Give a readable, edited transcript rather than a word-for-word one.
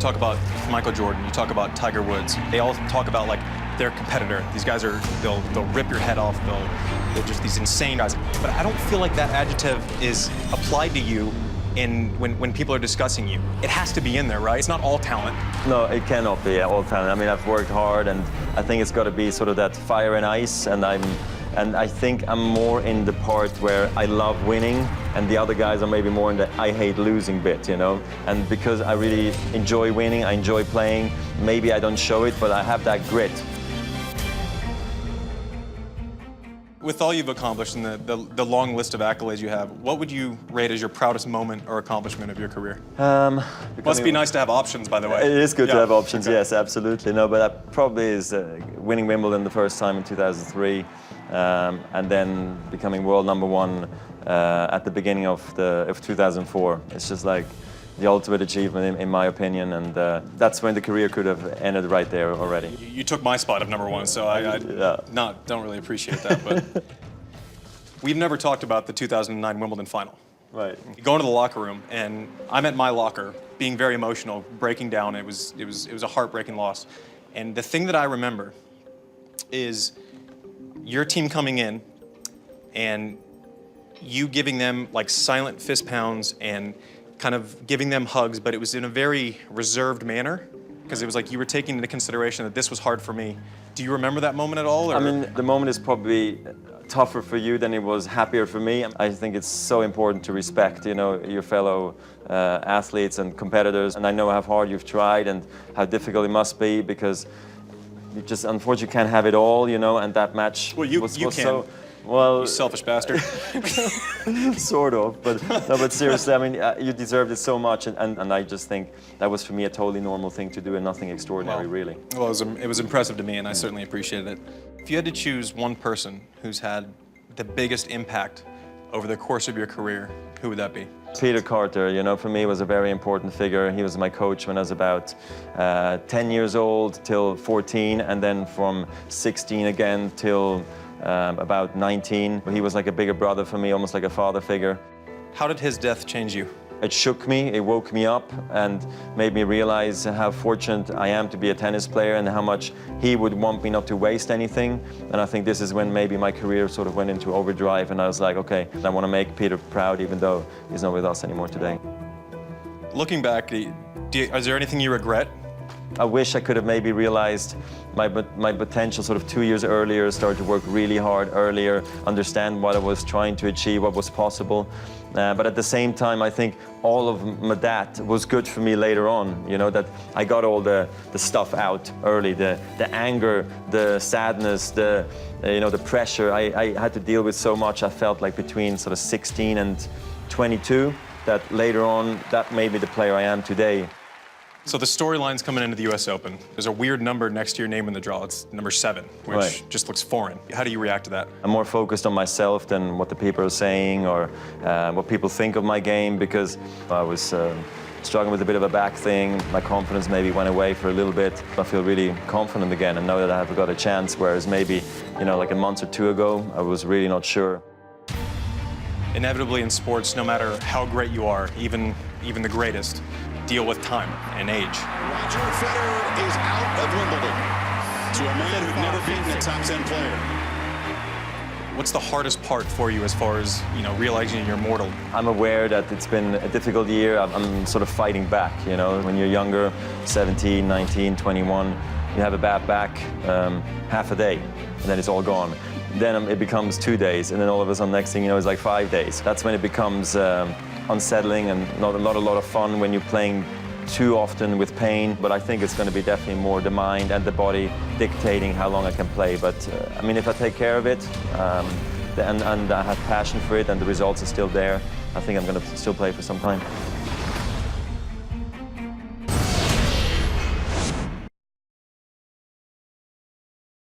talk about Michael Jordan, you talk about Tiger Woods. They all talk about like their competitor. These guys they'll rip your head off. They're just these insane guys. But I don't feel like that adjective is applied to you when people are discussing you. It has to be in there, right? It's not all talent. No, it cannot be all talent. I mean, I've worked hard, and I think it's got to be sort of that fire and ice. And I think I'm more in the part where I love winning, and the other guys are maybe more in the I hate losing bit, you know? And because I really enjoy winning, I enjoy playing, maybe I don't show it, but I have that grit. With all you've accomplished and the long list of accolades you have, what would you rate as your proudest moment or accomplishment of your career? Must be nice to have options, by the way. It is good to have options, okay. Yes, absolutely. No, but that probably is winning Wimbledon the first time in 2003, and then becoming world #1 at the beginning of 2004. It's just like the ultimate achievement, in my opinion, and that's when the career could have ended right there already. You took my spot of #1, so I don't really appreciate that. But we've never talked about the 2009 Wimbledon final. Right. You go into the locker room, and I'm at my locker, being very emotional, breaking down. It was a heartbreaking loss, and the thing that I remember is your team coming in, and you giving them like silent fist pounds and kind of giving them hugs, but it was in a very reserved manner, because it was like you were taking into consideration that this was hard for me. Do you remember that moment at all? Or? I mean, the moment is probably tougher for you than it was happier for me. I think it's so important to respect, you know, your fellow athletes and competitors, and I know how hard you've tried and how difficult it must be, because you just unfortunately can't have it all, you know, and that match was can. So... Well, you selfish bastard. Sort of, but no, but seriously, I mean, you deserved it so much, and I just think that was for me a totally normal thing to do and nothing extraordinary, really. Well, it was impressive to me, and I certainly appreciated it. If you had to choose one person who's had the biggest impact over the course of your career, who would that be? Peter Carter, you know, for me was a very important figure. He was my coach when I was about 10 years old till 14, and then from 16 again till about 19. He was like a bigger brother for me, almost like a father figure. How did his death change you? It shook me, it woke me up, and made me realize how fortunate I am to be a tennis player and how much he would want me not to waste anything. And I think this is when maybe my career sort of went into overdrive, and I was like, okay, I want to make Peter proud even though he's not with us anymore today. Looking back, is there anything you regret? I wish I could have maybe realized my potential sort of 2 years earlier, started to work really hard earlier, understand what I was trying to achieve, what was possible. But at the same time, I think all of that was good for me later on, you know, that I got all the stuff out early, the anger, the sadness, the pressure. I had to deal with so much, I felt like between sort of 16 and 22, that later on, that made me the player I am today. So the storyline's coming into the US Open. There's a weird number next to your name in the draw. It's number 7, which just looks foreign. How do you react to that? I'm more focused on myself than what the people are saying or what people think of my game, because I was struggling with a bit of a back thing. My confidence maybe went away for a little bit. I feel really confident again and know that I have got a chance, whereas maybe, you know, like a month or 2 ago, I was really not sure. Inevitably in sports, no matter how great you are, even the greatest, deal with time and age. Roger Federer is out of Wimbledon to a man who'd never beaten a top 10 player. What's the hardest part for you as far as, you know, realizing you're mortal? I'm aware that it's been a difficult year. I'm sort of fighting back, you know. When you're younger, 17, 19, 21, you have a bad back half a day, and then it's all gone. Then it becomes 2 days, and then all of a sudden, next thing you know, it's like 5 days. That's when it becomes unsettling and not a lot of fun when you're playing too often with pain. But I think it's going to be definitely more the mind and the body dictating how long I can play. But I mean, if I take care of it and I have passion for it and the results are still there, I think I'm going to still play for some time.